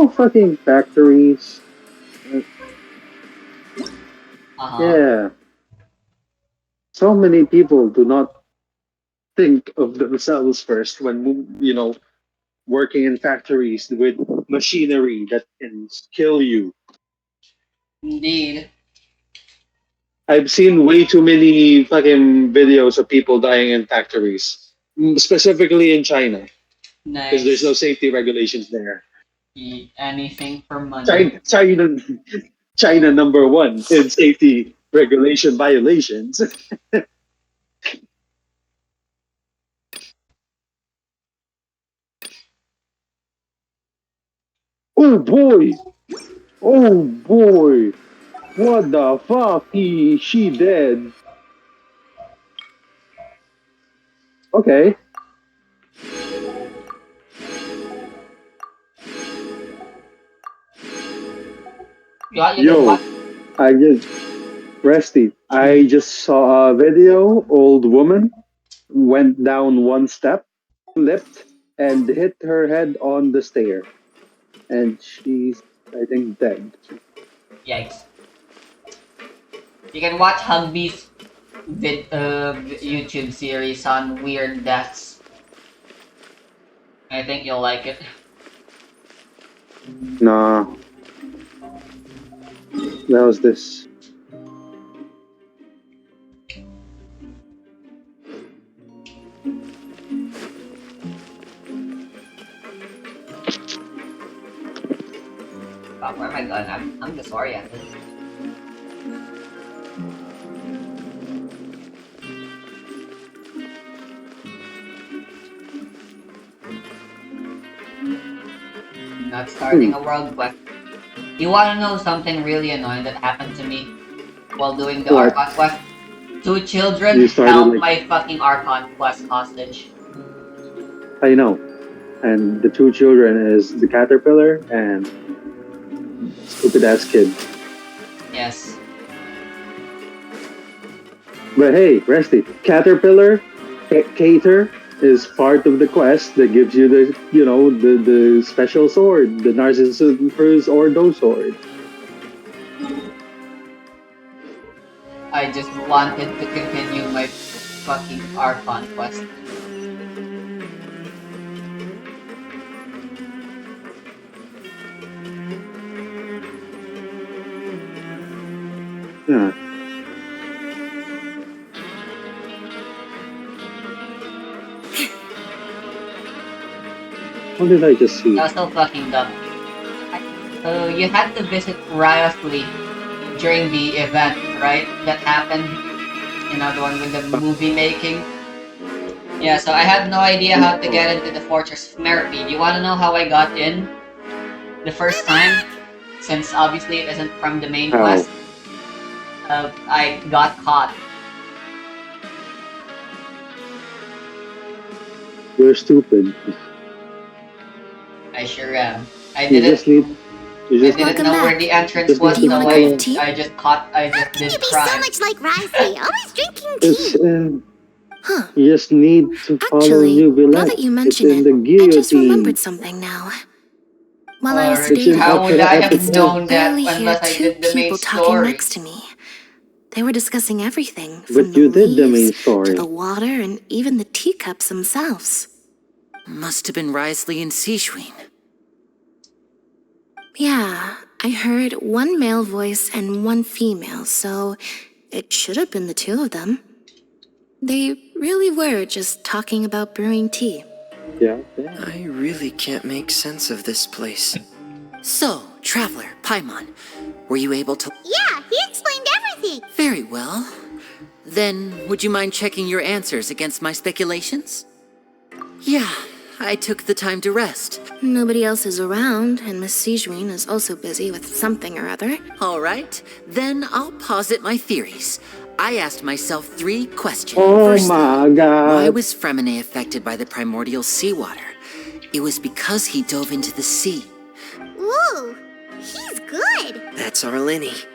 fucking factories. Uh, Uh-huh. yeah, so many people do not think of themselves first when working in factories with machinery that can kill you. Indeed. I've seen way too many fucking videos of people dying in factories, specifically in China, because there's no Nice. safety regulations there. Eat anything for money. China number one in safety regulation violations. Oh boy! Oh boy! What the fuck? She dead. Okay. You did Yo, what? I just Resty. I just saw a video. Old woman went down one step, slipped, and hit her head on the stair, and she's, I think, dead. Yikes. You can watch Hugby's YouTube series on weird deaths. I think you'll like it. Nah, that was this. Fuck, where am I going? I'm disoriented. Not Hmm. starting a world quest. You wanna know something really annoying that happened to me while doing the What? Archon quest? Two children You started held like, my fucking Archon quest hostage. I know, and the two children is the caterpillar and stupid ass kid. Yes. But hey, Resty, caterpillar, cater is part of the quest that gives you the special sword, the Narcissus Ordo sword. I just wanted to continue my fucking Archon quest. Yeah. What did I just see? That was so fucking dumb. So you had to visit Riosley during the event, right? That happened. You know, the one with the movie making. Yeah, so I had no idea how to get into the Fortress of Merope. Do you want to know how I got in the first time? Since obviously it isn't from the main How? quest. I got caught. You're stupid. I sure am. You just need. You I just didn't Welcome know where back. the entrance just need was, Do you to want so a cup of follow. tea? I just How did can you be crime. so much like Risey? Always drinking It's tea. Huh. you just need to follow Actually, now Jubilant. that you It's mention in it, the I just guillotine. remembered something now. While I was Or It's in sedated, how would Opera I have it's Epitaph. still known that barely hear unless I two did the main people talking story? next to me. They were discussing everything, from But the you did the main leaves to the story. water and even the teacups themselves. Must have been Risley and Seashween. Yeah, I heard one male voice and one female, so it should have been the two of them. They really were just talking about brewing tea. Yeah. I really can't make sense of this place. So, Traveler, Paimon, were you able to... Yeah, he explained everything. Very well. Then, would you mind checking your answers against my speculations? Yeah, I took the time to rest. Nobody else is around, and Miss Sejuin is also busy with something or other. All right, then I'll posit my theories. I asked myself 3 questions. Oh Firstly, my why god. was Fremine affected by the primordial seawater? It was because he dove into the sea. Ooh, he's good. That's Arlini.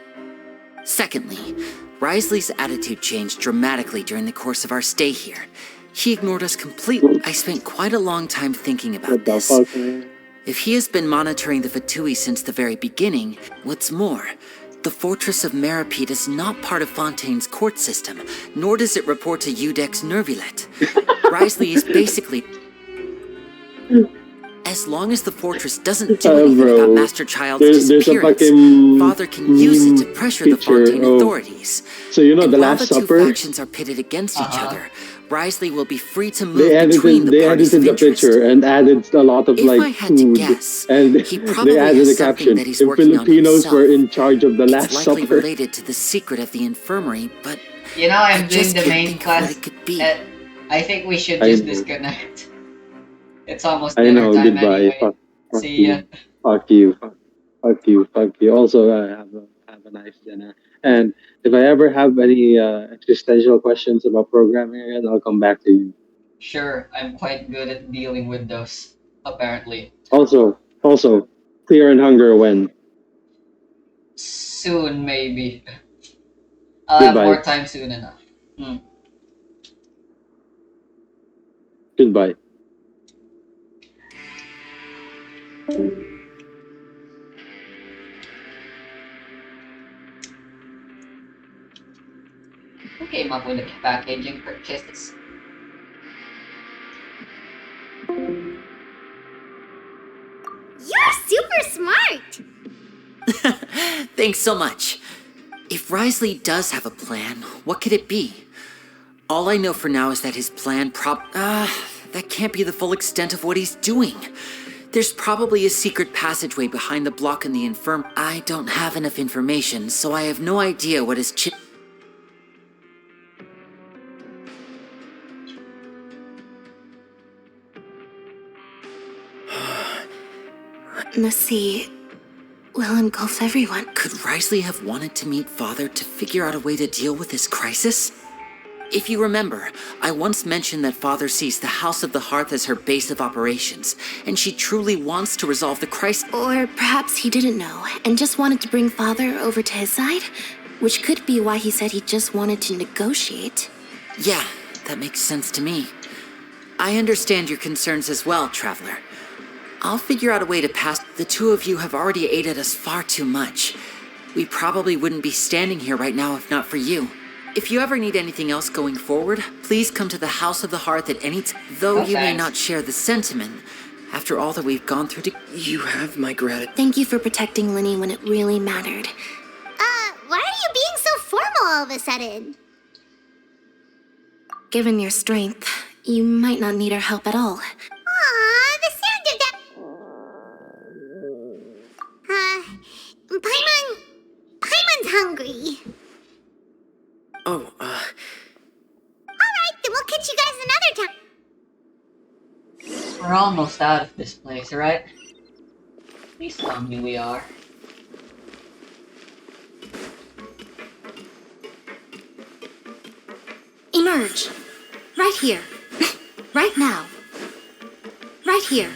Secondly, Risley's attitude changed dramatically during the course of our stay here. He ignored us completely. I spent quite a long time thinking about What the this. fuck, man? If he has been monitoring the Fatui since the very beginning, what's more, the Fortress of Meripede is not part of Fontaine's court system, nor does it report to Udex Nervulet. Wriothesley is basically... As long as the fortress doesn't do anything about Master Child's disappearance, Father can use it to pressure the Fontaine authorities. So you know And the while Last the two Supper? factions are pitted against each other, Wriothesley will be free to move They between edited, the they parties edited of the interest. picture and added a lot of If like I had to food, guess, and he probably they added has a something caption. that he's The working on Filipinos himself. were in charge of the It's Last likely Supper. related to the secret of the infirmary, but You know, I I'm doing just the can't main think of what quest. it could be. I think we should I just know. disconnect. It's almost I dinner know. time Goodbye. anyway. Fuck See ya. you. Fuck you. Fuck you. Fuck you. Also, have a nice dinner. And if I ever have any existential questions about programming again, I'll come back to you. Sure, I'm quite good at dealing with those, apparently. Also, clear and hunger when. Soon, maybe. I'll have Goodbye. more time soon enough. Hmm. Goodbye. Who came up with the packaging purchases? You're super smart! Thanks so much. If Wriothesley does have a plan, what could it be? All I know for now is that his plan that can't be the full extent of what he's doing. There's probably a secret passageway behind the block in the infirm. I don't have enough information, so I have no idea what his chip... The sea will engulf everyone. Could Wriothesley have wanted to meet Father to figure out a way to deal with this crisis? If you remember, I once mentioned that Father sees the House of the Hearth as her base of operations, and she truly wants to resolve the crisis. Or perhaps he didn't know and just wanted to bring Father over to his side, which could be why he said he just wanted to negotiate. Yeah, that makes sense to me. I understand your concerns as well, Traveler. I'll figure out a way to pass. The two of you have already aided us far too much. We probably wouldn't be standing here right now if not for you. If you ever need anything else going forward, please come to the House of the Hearth at any time. Though Oh, you may thanks. not share the sentiment, after all that we've gone through to... You have my gratitude. Thank you for protecting Linny when it really mattered. Why are you being so formal all of a sudden? Given your strength, you might not need our help at all. Aw, the sound of that... Paimon's hungry. Oh, Alright, then we'll catch you guys another time. We're almost out of this place, right? Please tell me we are. Emerge. Right here. Right now. Right here.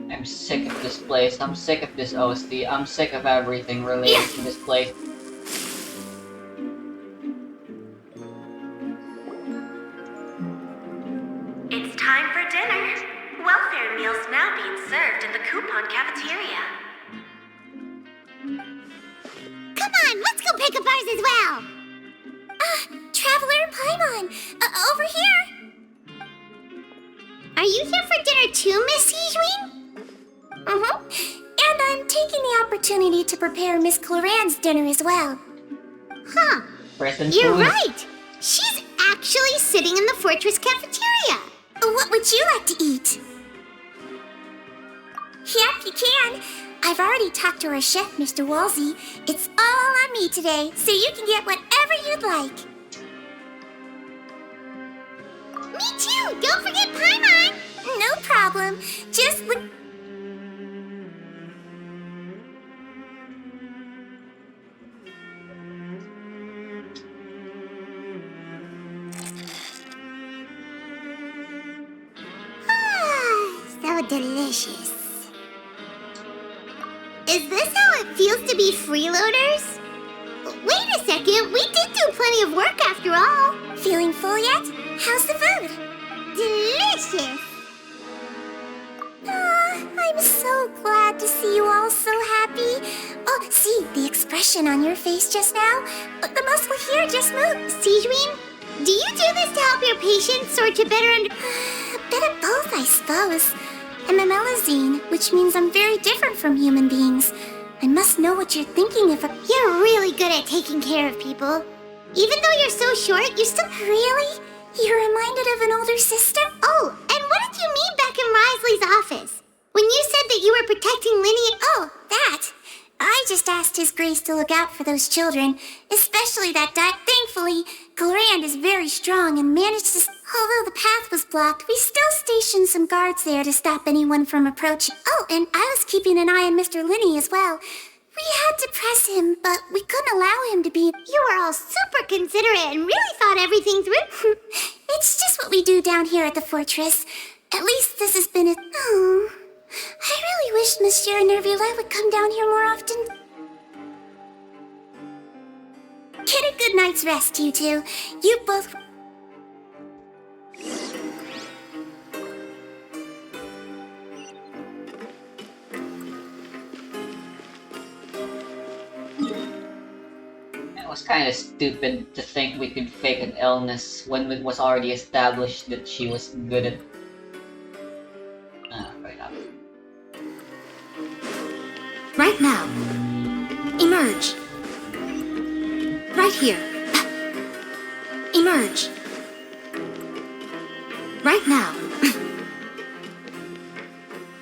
I'm sick of this place. I'm sick of this OST. I'm sick of everything related to this place. It's time for dinner. Welfare meals now being served in the coupon cafeteria. Come on, let's go pick up ours as well. Traveler Paimon, over here. Are you here for dinner too, Miss Sijwin? And I'm taking the opportunity to prepare Miss Cloran's dinner as well. Huh. Prison You're food. right. She's actually sitting in the fortress cafeteria. What would you like to eat? Yep, you can. I've already talked to our chef, Mr. Walsey. It's all on me today, so you can get whatever you'd like. Me too! Don't forget Paimon! No problem. Just look... So delicious. Is this how it feels to be freeloaders? Wait Wait a second, we did do plenty of work after all. Feeling full yet? How's the food? Delicious! I'm so glad to see you all so happy. Oh, see, the expression on your face just now? The muscle here just moved. Sigewin, do you do this to help your patients or to better A bit of both, I suppose. I'm a Melusine, which means I'm very different from human beings. I must know what you're thinking if You're really good at taking care of people. Even though you're so short, you're still... Really? You're reminded of an older sister? Oh, and what did you mean back in Risley's office? When you said that you were protecting Linny... Oh, that. I just asked His Grace to look out for those children, especially that Thankfully, Glorand is very strong and managed to... Although the path was blocked, we still stationed some guards there to stop anyone from approaching. Oh, and I was keeping an eye on Mr. Linny as well. We had to press him, but we couldn't allow him to be... You were all super considerate and really thought everything through. It's just what we do down here at the fortress. At least this has been a... Oh, I really wish Monsieur Nervula would come down here more often. Get a good night's rest, you two. You both... It was kind of stupid to think we could fake an illness when it was already established that she was good at... right up. Right now. Emerge. Right here. Emerge. Right now.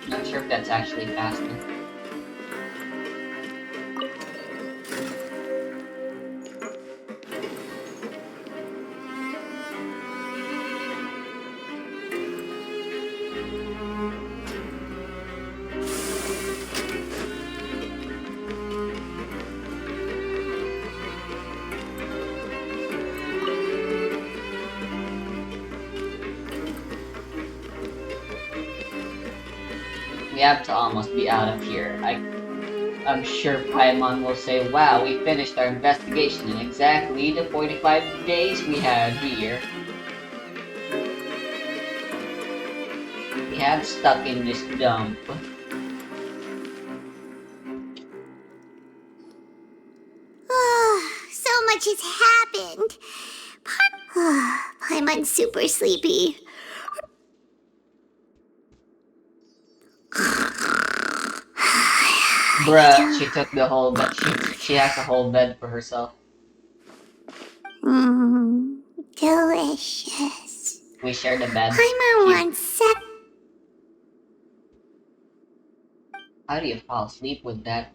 Not sure if that's actually faster. We have to almost be out of here. I'm sure Paimon will say, wow, we finished our investigation in exactly the 45 days we had here. We had stuck in this dump. So much has happened. Paimon's super sleepy. Bruh, she took the whole bed. She has a whole bed for herself. Delicious. We share the bed. Paimon wants sep. How do you fall asleep with that?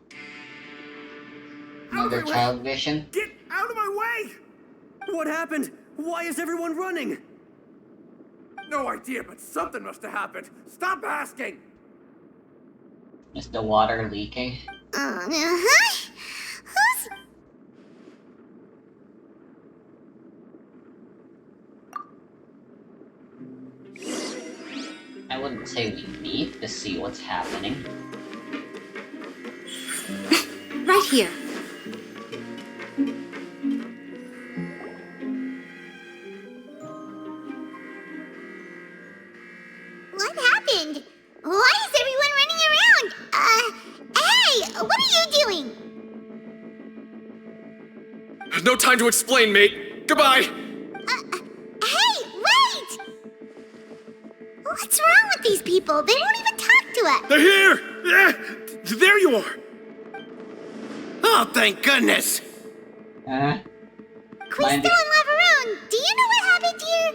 Another child vision? Get out of my way! What happened? Why is everyone running? No idea, but something must have happened. Stop asking! Is the water leaking? Who's... I wouldn't say we need to see what's happening. Right here. What happened? Why is everyone running around? Hey! What are you doing? No time to explain, mate. Goodbye! Hey! Wait! What's wrong with these people? They won't even talk to us! They're here! There you are! Oh, thank goodness! Quisto and Lavaroon, do you know what happened here?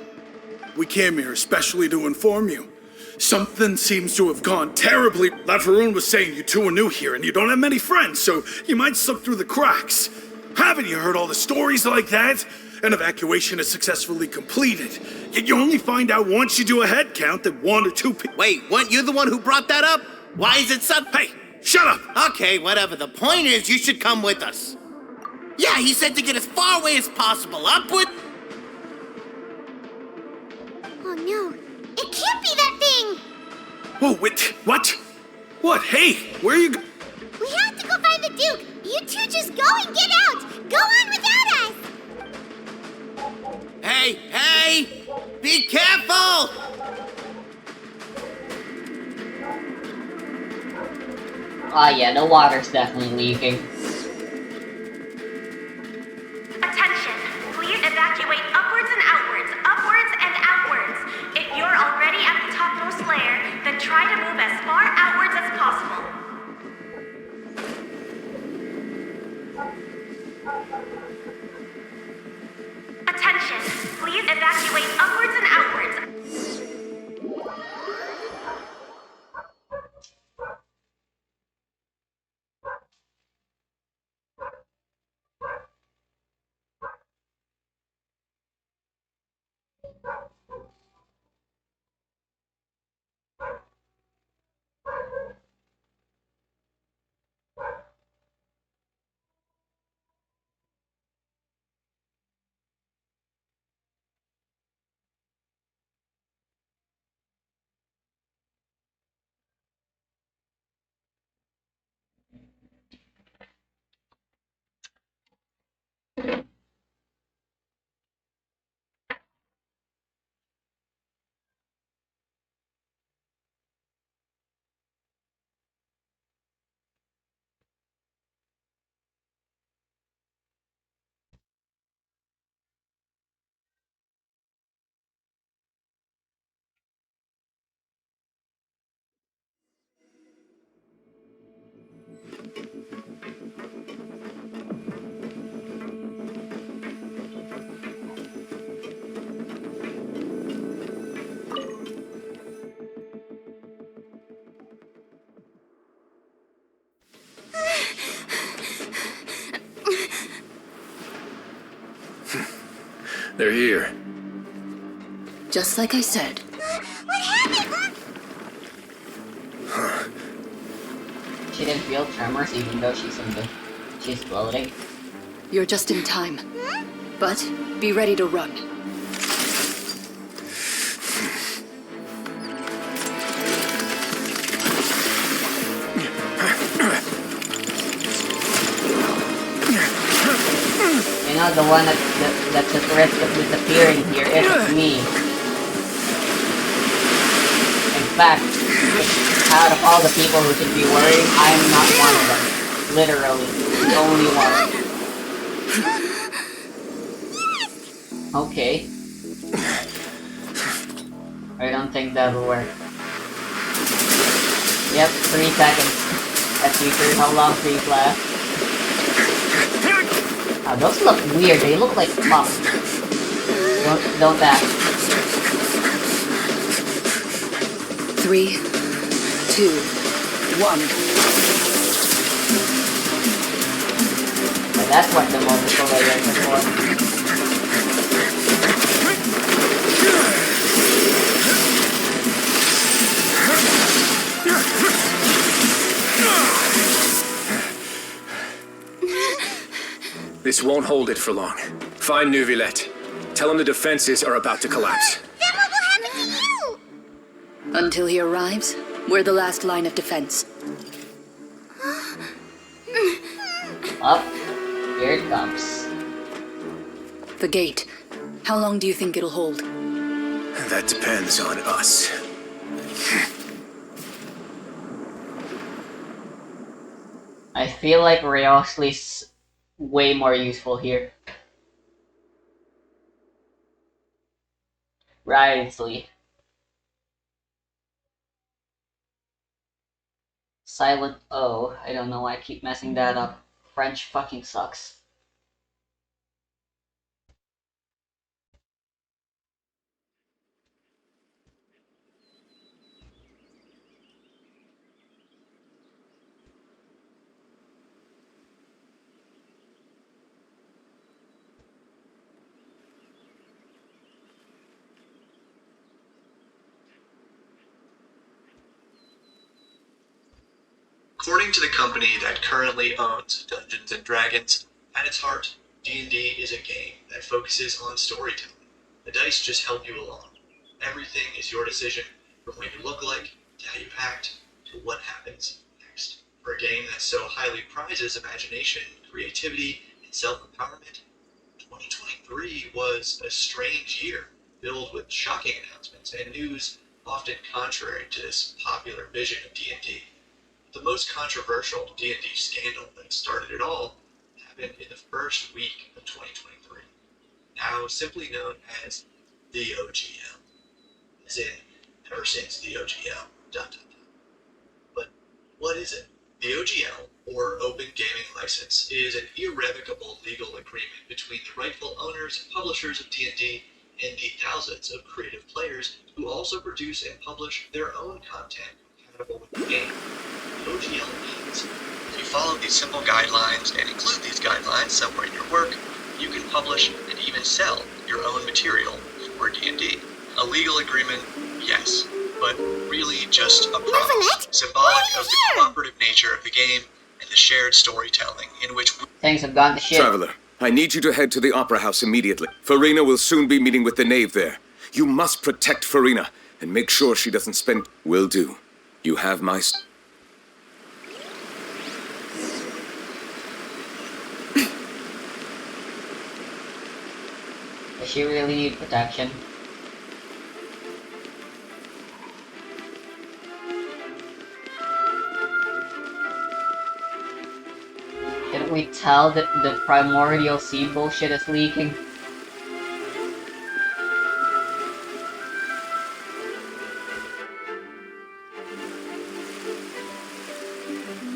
We came here especially to inform you. Something seems to have gone terribly. Lavaroon was saying you two are new here and you don't have many friends, so you might slip through the cracks. Haven't you heard all the stories like that? An evacuation is successfully completed. Yet you only find out once you do a head count that one or two people... Wait, weren't you the one who brought that up? Why is it so... Hey, shut up! Okay, whatever. The point is, you should come with us. Yeah, he said to get as far away as possible. Upward... Oh no, it can't be that thing! Whoa, wait, what? What? Hey, where are you We have to go find the Duke! You two just go and get out! Go on without Hey, hey! Be careful! Ah, yeah, the water's definitely leaking. Attention! Please evacuate upwards and outwards, upwards and outwards. If you're already at the topmost layer, then try to move as far outwards as possible. Attention! Please evacuate upwards and outwards. They're here. Just like I said. What happened? She didn't feel tremors even though she's floating. You're just in time. But be ready to run. You know, the one that's at risk of disappearing here isn't me. In fact, out of all the people who should be worried, I'm not one of them. Literally, the only one. Okay. I don't think that'll work. Yep, 3 seconds. Let's see how long these last. Oh, those look weird. They look like puffs. Don't that. 3, 2, 1. But that's what the multiple layers are for. This won't hold it for long. Find Neuvillette. Tell him the defenses are about to collapse. Then what will happen to you? Until he arrives, we're the last line of defense. Up. Here it comes. The gate. How long do you think it'll hold? That depends on us. I feel like Riosley's way more useful here. Riosley. Silent O. I don't know why I keep messing that up. French fucking sucks. According to the company that currently owns Dungeons & Dragons, at its heart, D&D is a game that focuses on storytelling. The dice just help you along. Everything is your decision, from what you look like, to how you act, to what happens next. For a game that so highly prizes imagination, creativity, and self-empowerment, 2023 2023 was a strange year, filled with shocking announcements and news often contrary to this popular vision of D&D. The most controversial D&D scandal that started it all happened in the first week of 2023, now simply known as the OGL, as in ever since the OGL, ... But what is it? The OGL, or Open Gaming License, is an irrevocable legal agreement between the rightful owners and publishers of D&D and the thousands of creative players who also produce and publish their own content compatible with the game. The OGL means if you follow these simple guidelines and include these guidelines somewhere in your work, you can publish and even sell your own material for D&D. A legal agreement, yes, but really just a promise, symbolic of the cooperative nature of the game and the shared storytelling in which Things have gone to shit. Traveler, I need you to head to the Opera House immediately. Farina will soon be meeting with the Knave there. You must protect Farina and make sure she doesn't spend... Will do. You have my... Does she really need protection? Can we tell that the primordial seed bullshit is leaking?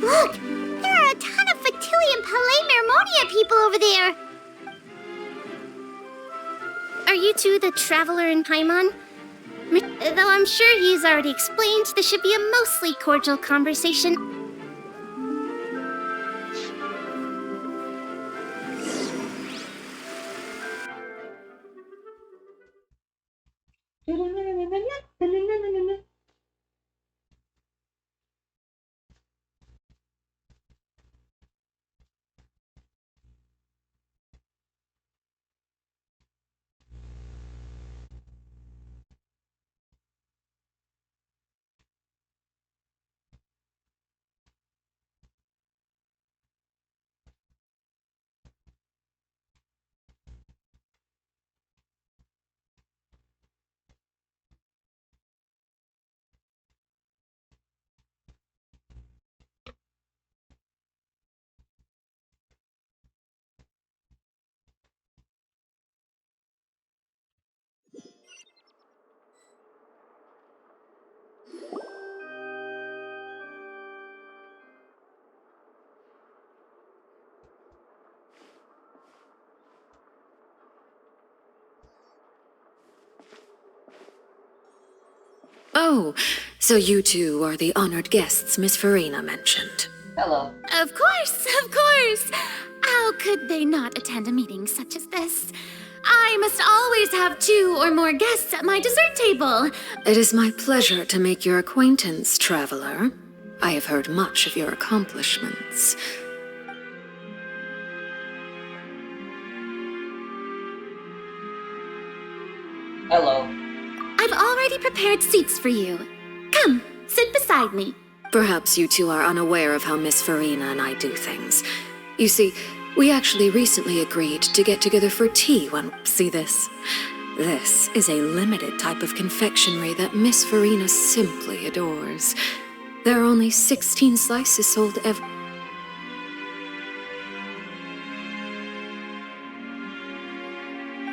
Look! There are a ton of Fatilian Palais Mermonia people over there! Are you two the Traveler and Paimon? Though I'm sure he's already explained, this should be a mostly cordial conversation. Oh, so you two are the honored guests Miss Farina mentioned. Hello. Of course, of course! How could they not attend a meeting such as this? I must always have 2 or more guests at my dessert table. It is my pleasure to make your acquaintance, Traveler. I have heard much of your accomplishments. Hello. I've already prepared seats for you. Come, sit beside me. Perhaps you two are unaware of how Miss Farina and I do things. You see, we actually recently agreed to get together for tea when... See this? This is a limited type of confectionery that Miss Farina simply adores. There are only 16 slices sold every...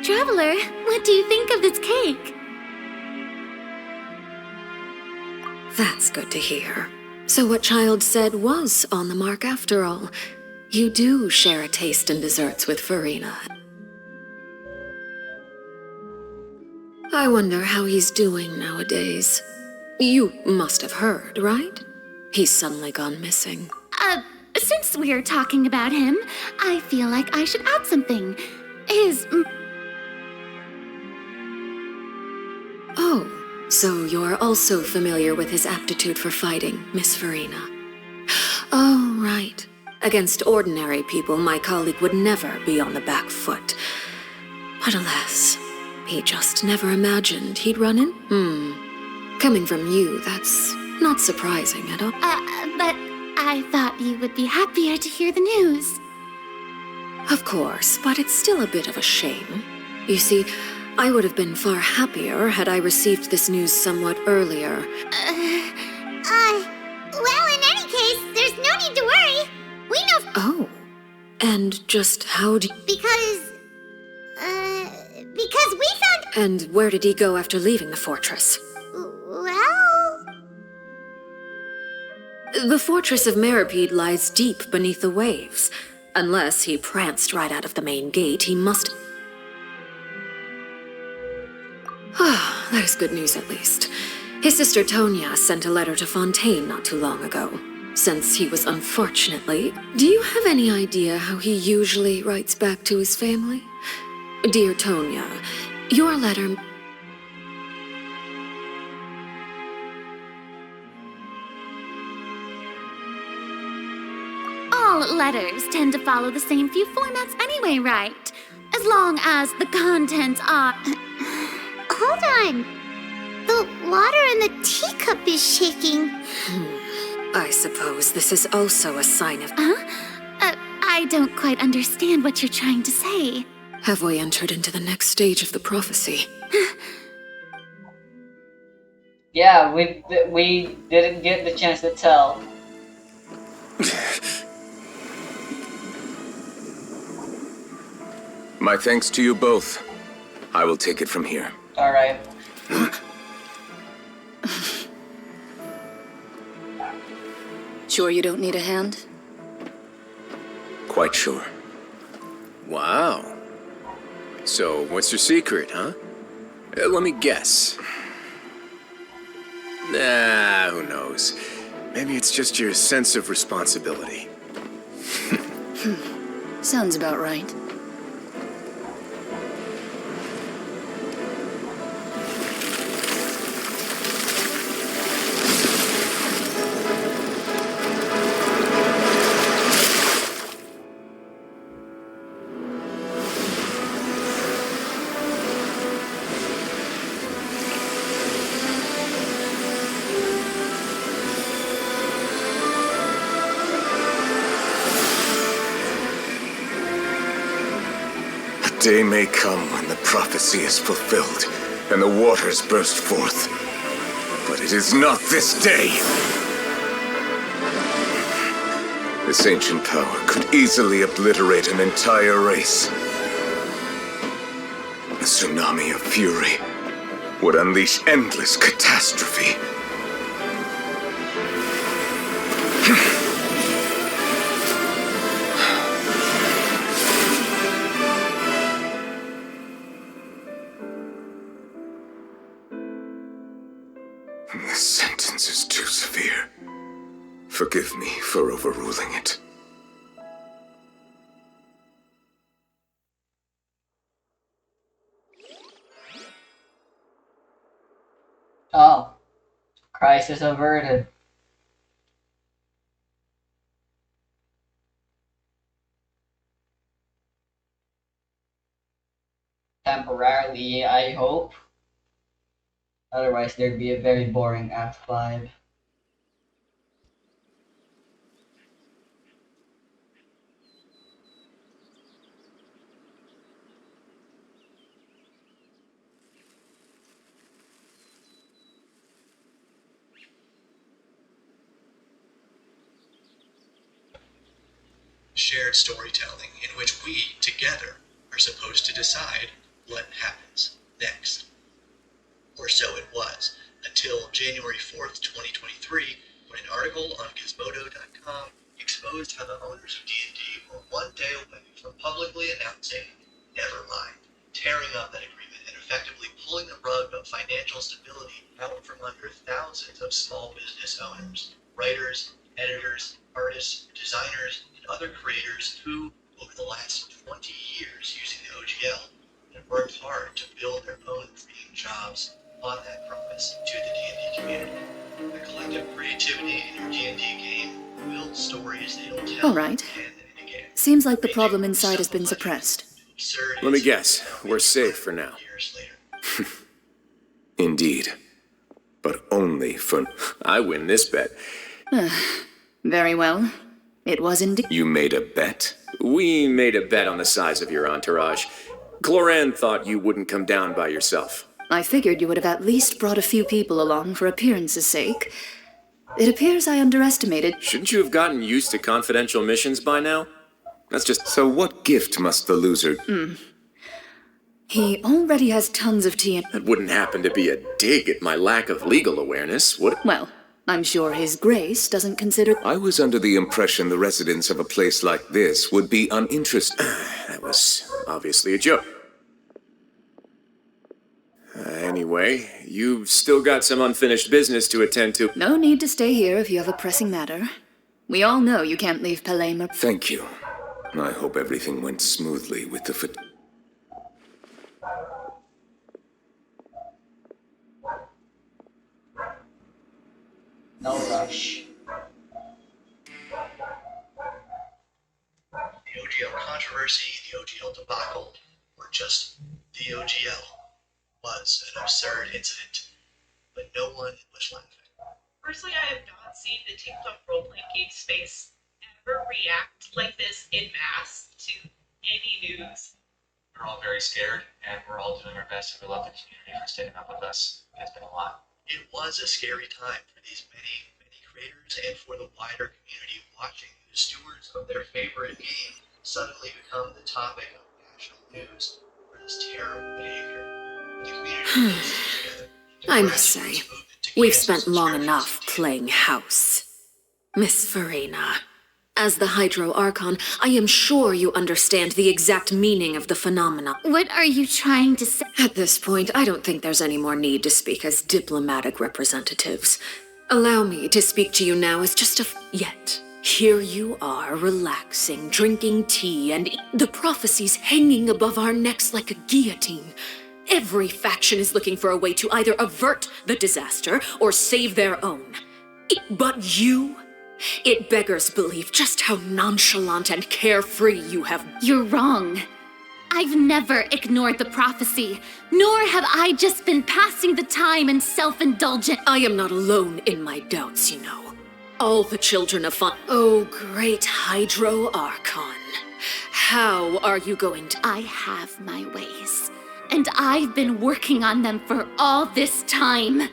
Traveler, what do you think of this cake? That's good to hear. So what Child said was on the mark after all. You do share a taste in desserts with Farina. I wonder how he's doing nowadays. You must have heard, right? He's suddenly gone missing. Since we're talking about him, I feel like I should add something. Oh, so you're also familiar with his aptitude for fighting, Miss Farina. Oh, right. Against ordinary people, my colleague would never be on the back foot. But alas, he just never imagined he'd run in. Coming from you, that's not surprising at all. But I thought you would be happier to hear the news. Of course, but it's still a bit of a shame. You see, I would have been far happier had I received this news somewhat earlier. Well, in any case, there's no need to worry. We know. Oh. And just how do... Because we found... And where did he go after leaving the fortress? Well... The fortress of Meripede lies deep beneath the waves. Unless he pranced right out of the main gate, he must... Ah, that is good news at least. His sister Tonya sent a letter to Fontaine not too long ago. Since he was unfortunately... Do you have any idea how he usually writes back to his family? Dear Tonya, your letter... All letters tend to follow the same few formats anyway, right? As long as the contents are... Hold on. The water in the teacup is shaking. I suppose this is also a sign of... I don't quite understand what you're trying to say. Have we entered into the next stage of the prophecy? Yeah, we didn't get the chance to tell. My thanks to you both. I will take it from here. Alright. Sure you don't need a hand? Quite sure. Wow. So, what's your secret, huh? Let me guess. Nah, who knows? Maybe it's just your sense of responsibility. Sounds about right. Day may come when the prophecy is fulfilled and the waters burst forth. But it is not this day. This ancient power could easily obliterate an entire race. A tsunami of fury would unleash endless catastrophe. This sentence is too severe. Forgive me for overruling it. Oh. Crisis averted. Temporarily, I hope. Otherwise, there'd be a very boring Act 5. Shared storytelling in which we, together, are supposed to decide what happens next. Or so it was, until January 4th, 2023, when an article on Gizmodo.com exposed how the owners of D&D were one day away from publicly announcing, never mind, tearing up that agreement and effectively pulling the rug of financial stability out from under thousands of small business owners, writers, editors, artists, designers, and other creators who, over the last 20 years using the OGL, have worked hard to build their own freaking jobs on that promise to the D&D community. The collective creativity in your D&D game builds stories they will tell All right. again and again. Seems like the problem inside has been suppressed. Let me guess. We're safe for now. Indeed. But only for... I win this bet. Very well. It was indeed. You made a bet? We made a bet on the size of your entourage. Cloran thought you wouldn't come down by yourself. I figured you would have at least brought a few people along for appearance's sake. It appears I underestimated. Shouldn't you have gotten used to confidential missions by now? That's just... So what gift must the loser... He already has tons of tea and... That wouldn't happen to be a dig at my lack of legal awareness, would it? Well, I'm sure His Grace doesn't consider... I was under the impression the residents of a place like this would be uninterested. That was obviously a joke. Anyway, you've still got some unfinished business to attend to. No need to stay here if you have a pressing matter. We all know you can't leave Pelema. Thank you. I hope everything went smoothly with the No rush. The OGL controversy, the OGL debacle, or just the OGL, was an absurd incident, but no one was laughing. Personally, I have not seen the TikTok role-playing game space ever react like this in mass to any news. We're all very scared, and we're all doing our best, and we love the community for sticking up with us. It's been a lot. It was a scary time for these many creators and for the wider community watching whose stewards of their favorite game suddenly become the topic of national news for this terrible behavior. The community is together. I must say, we've spent long enough playing house. Miss Farina, as the Hydro Archon, I am sure you understand the exact meaning of the phenomena. What are you trying to say? At this point, I don't think there's any more need to speak as diplomatic representatives. Allow me to speak to you now as just Yet, here you are, relaxing, drinking tea, and the prophecies hanging above our necks like a guillotine. Every faction is looking for a way to either avert the disaster or save their own. But you? It beggars belief just how nonchalant and carefree you have. You're wrong. I've never ignored the prophecy, nor have I just been passing the time in self-indulgent. I am not alone in my doubts, you know. All the children of fun. Oh, great Hydro Archon. How are you going to... I have my ways, and I've been working on them for all this time.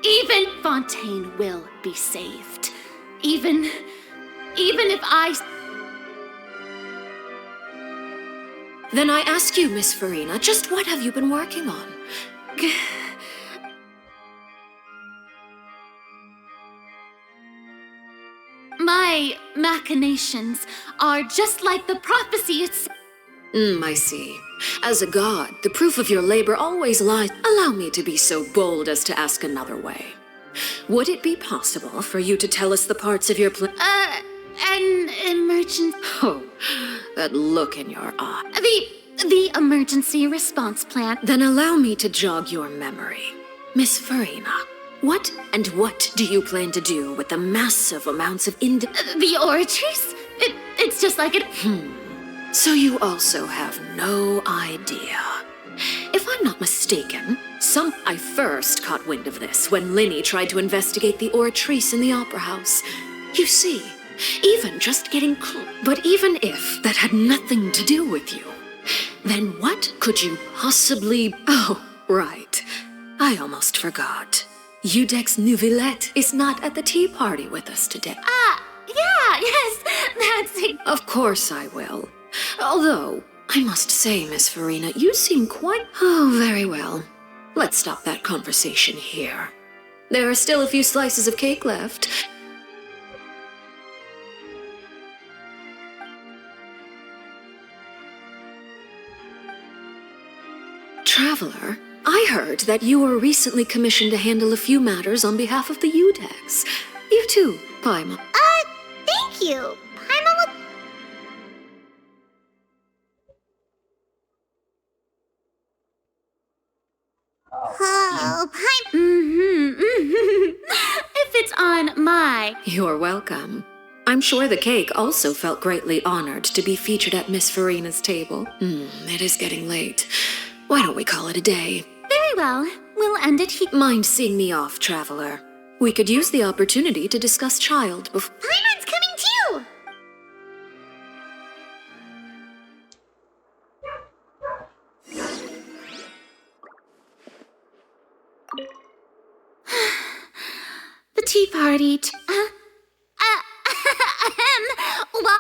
Even Fontaine will be saved. Even if I... Then I ask you, Miss Farina, just what have you been working on? My machinations are just like the prophecy itself. I see. As a god, the proof of your labor always lies. Allow me to be so bold as to ask another way. Would it be possible for you to tell us the parts of your plan? An emergency... Oh, that look in your eye. The emergency response plan. Then allow me to jog your memory. Miss Farina, what do you plan to do with the massive amounts of The Oratrice? It's just like it... So you also have no idea. If I'm not mistaken, I first caught wind of this when Linny tried to investigate the Oratrice in the Opera House. You see, even just getting close. But even if that had nothing to do with you, then what could you possibly... Oh, right. I almost forgot. Udex Neuvillette is not at the tea party with us today. Yeah, yes, that's it. Of course I will. Although, I must say, Miss Farina, you seem quite... Oh, very well. Let's stop that conversation here. There are still a few slices of cake left. Traveler, I heard that you were recently commissioned to handle a few matters on behalf of the Udex. You too, Paimon. Thank you. Paimon will... Oh, If it's on my... You're welcome. I'm sure the cake also felt greatly honored to be featured at Miss Farina's table. It is getting late. Why don't we call it a day? Very well. We'll end it here. Mind seeing me off, Traveler? We could use the opportunity to discuss Child before... Paimon's coming too! The tea party. Well.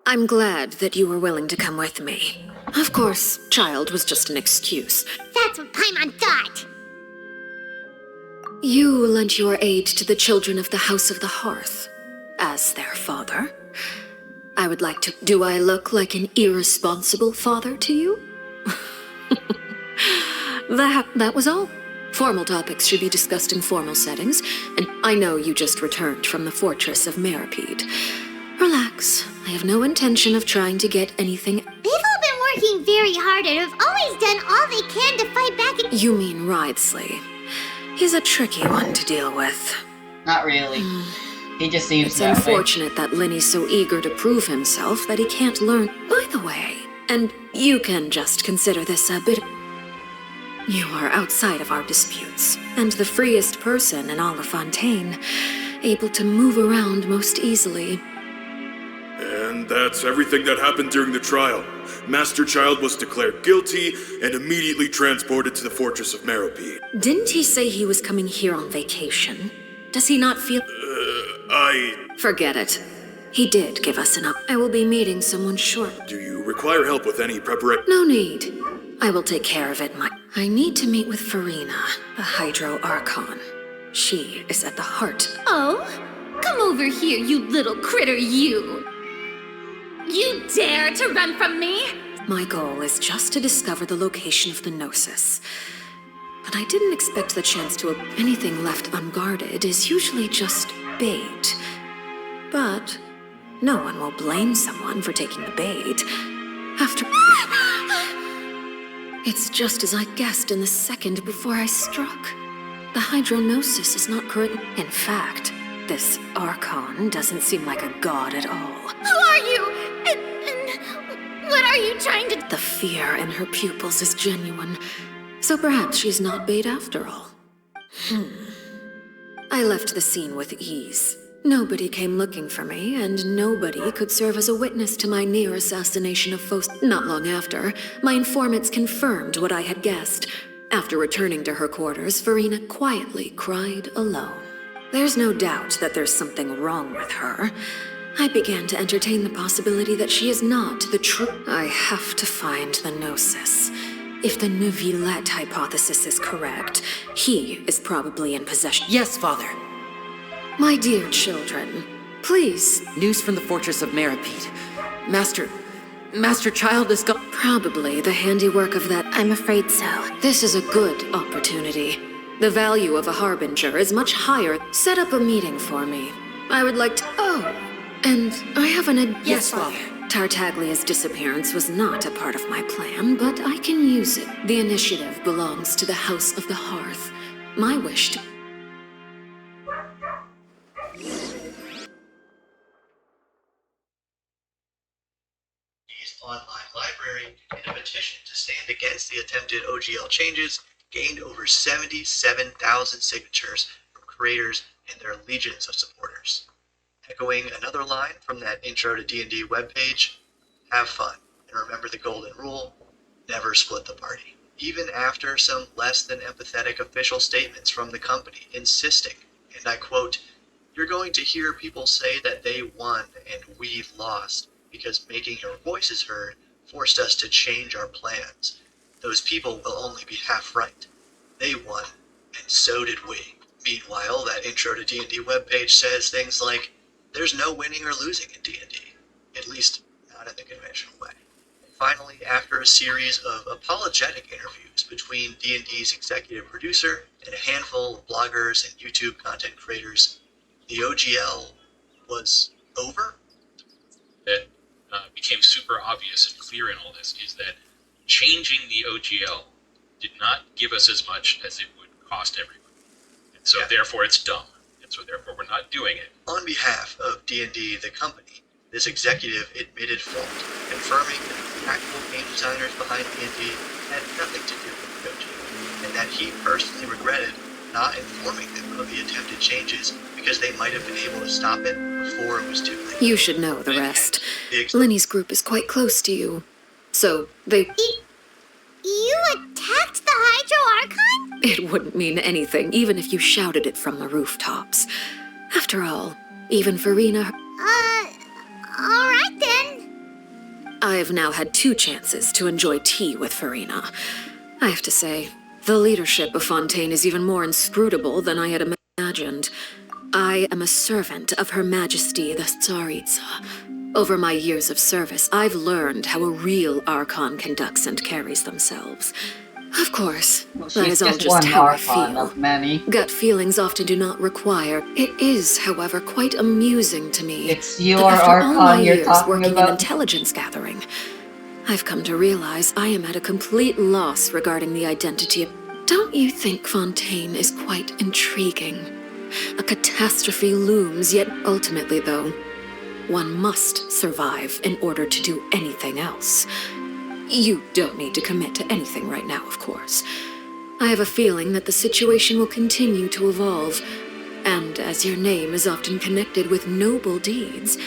I'm glad that you were willing to come with me. Of course, child was just an excuse. That's what Paimon thought. You lent your aid to the children of the House of the Hearth. As their father. I would like to... Do I look like an irresponsible father to you? That was all. Formal topics should be discussed in formal settings, and I know you just returned from the fortress of Meripede. Relax. I have no intention of trying to get anything... They've all been working very hard and have always done all they can to fight back against... You mean Wriothesley. He's a tricky one to deal with. Not really. He just seems It's that way. unfortunate that Linny's so eager to prove himself that he can't learn. By the way, and you can just consider this a bit... You are outside of our disputes, and the freest person in all of Fontaine, able to move around most easily. And that's everything that happened during the trial. Master Child was declared guilty and immediately transported to the Fortress of Meripede. Didn't he say he was coming here on vacation? Does he not feel... Forget it. He did give us an up. I will be meeting someone short. Do you require help with any preparation? No need. I will take care of it, I need to meet with Farina, the Hydro Archon. She is at the heart. Oh? Come over here, you little critter, you! You dare to run from me? My goal is just to discover the location of the Gnosis. But I didn't expect the chance to... Anything left unguarded is usually just bait. But no one will blame someone for taking the bait. After... It's just as I guessed in the second before I struck. The Hydronosis is not current. In fact, this Archon doesn't seem like a god at all. Who are you? And what are you trying to... The fear in her pupils is genuine. So perhaps she's not bait after all. I left the scene with ease. Nobody came looking for me, and nobody could serve as a witness to my near assassination of Faust. Not long after, my informants confirmed what I had guessed. After returning to her quarters, Farina quietly cried alone. There's no doubt that there's something wrong with her. I began to entertain the possibility that she is not the true... I have to find the Gnosis. If the Neuvillette hypothesis is correct, he is probably in possession. Yes, Father. My dear children, please. News from the Fortress of Meripede. Master Child is gone. Probably the handiwork of that. I'm afraid so. This is a good opportunity. The value of a harbinger is much higher. Set up a meeting for me. I would like to... Oh, and I have an... Yes, Father. Tartaglia's disappearance was not a part of my plan, but I can use it. The initiative belongs to the House of the Hearth. My wish to... Online library in a petition to stand against the attempted OGL changes gained over 77,000 signatures from creators and their legions of supporters. Echoing another line from that Intro to D&D webpage, have fun and remember the golden rule, never split the party. Even after some less than empathetic official statements from the company insisting, and I quote, "You're going to hear people say that they won and we lost, because making your voices heard forced us to change our plans. Those people will only be half right. They won, and so did we." Meanwhile, that Intro to D&D webpage says things like, "There's no winning or losing in D&D. at least not in the conventional way. Finally, after a series of apologetic interviews between D&D's executive producer and a handful of bloggers and YouTube content creators, the OGL was over. That became super obvious and clear in all this is that changing the OGL did not give us as much as it would cost everyone. And so therefore it's dumb. And so therefore we're not doing it. On behalf of D&D, the company, this executive admitted fault, confirming that the actual game designers behind D&D had nothing to do with the OGL, and that he personally regretted not informing them of the attempted changes because they might have been able to stop it before it was too late. You should know the rest. Lenny's group is quite close to you. So, they... You attacked the Hydro Archon? It wouldn't mean anything, even if you shouted it from the rooftops. After all, even Farina... Alright then. I've now had 2 chances to enjoy tea with Farina. I have to say, the leadership of Fontaine is even more inscrutable than I had imagined. I am a servant of Her Majesty the Tsaritsa. Over my years of service, I've learned how a real Archon conducts and carries themselves. Of course, that is all just how I feel. Gut feelings often do not require. It is, however, quite amusing to me. It's your that after all my Archon you're years talking working about? in intelligence gathering, I've come to realize I am at a complete loss regarding the identity of... Don't you think Fontaine is quite intriguing? A catastrophe looms, yet ultimately, though, one must survive in order to do anything else. You don't need to commit to anything right now, of course. I have a feeling that the situation will continue to evolve, and as your name is often connected with noble deeds,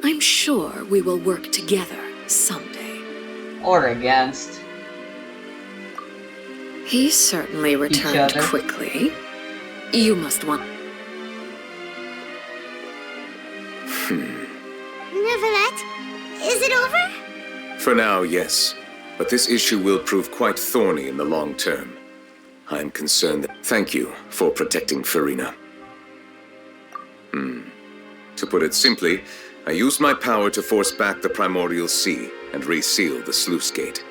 I'm sure we will work together someday. Or against. He certainly returned other. quickly. You must want... Neuvillette, is it over? For now, yes. But this issue will prove quite thorny in the long term. I'm concerned that... Thank you for protecting Farina. To put it simply, I used my power to force back the Primordial Sea and reseal the sluice gate.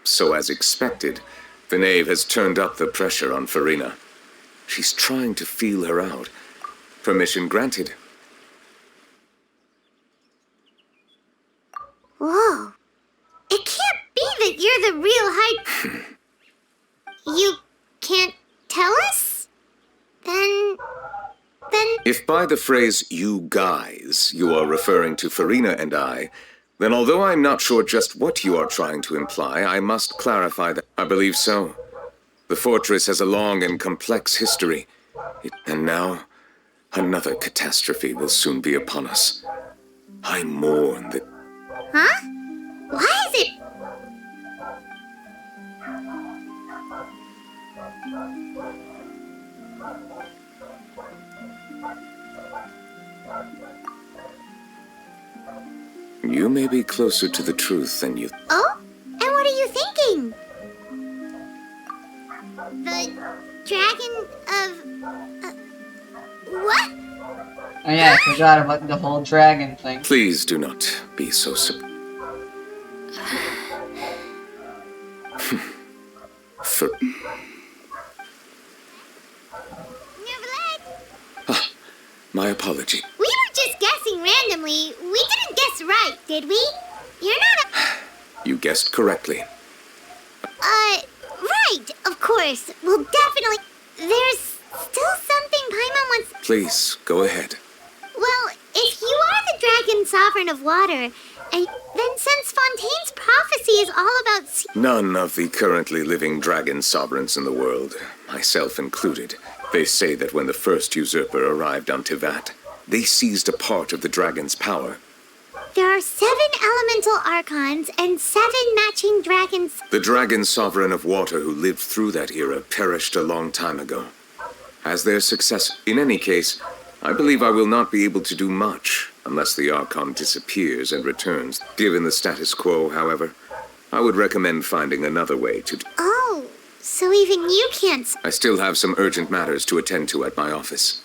So as expected, the Knave has turned up the pressure on Farina. She's trying to feel her out. Permission granted. Whoa. It can't be that you're the real You can't tell us? Then... If by the phrase, you guys, you are referring to Farina and I, then although I'm not sure just what you are trying to imply, I must clarify that I believe so. The fortress has a long and complex history. And now, another catastrophe will soon be upon us. I mourn that... Huh? Why is it... You may be closer to the truth than you... Oh? And what are you thinking? The dragon of... what? Oh yeah, I forgot about the whole dragon thing. Please do not be so For... My apology. We were just guessing randomly. We didn't guess right, did we? You're not a... You guessed correctly. Right, of course. Well, definitely. There's still something Paimon wants... Please, go ahead. Well, if you are the dragon sovereign of water, then since Fontaine's prophecy is all about... None of the currently living dragon sovereigns in the world, myself included, they say that when the first usurper arrived on Tivat, they seized a part of the dragon's power. There are 7 elemental archons and 7 matching dragons. The dragon sovereign of water who lived through that era perished a long time ago. As their successor... In any case, I believe I will not be able to do much unless the Archon disappears and returns. Given the status quo, however, I would recommend finding another way to... Oh, So even you can't... I still have some urgent matters to attend to at my office.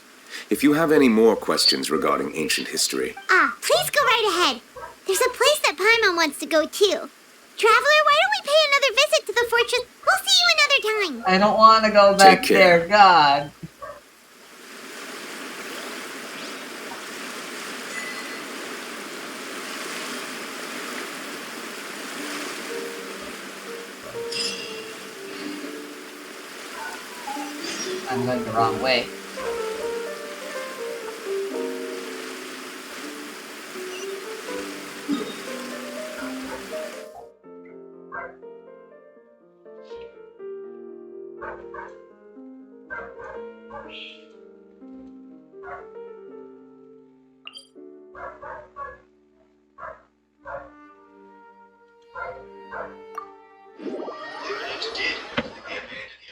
If you have any more questions regarding ancient history... Please go right ahead. There's a place that Paimon wants to go too. Traveler, why don't we pay another visit to the fortress? We'll see you another time. I don't want to go back there, God. I'm going the wrong way.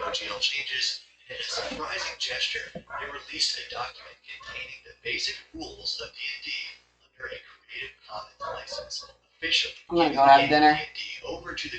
OGL changes, and in a surprising gesture, they released a document containing the basic rules of D&D under a Creative Commons license, officially I'm gonna go have dinner. D&D over to the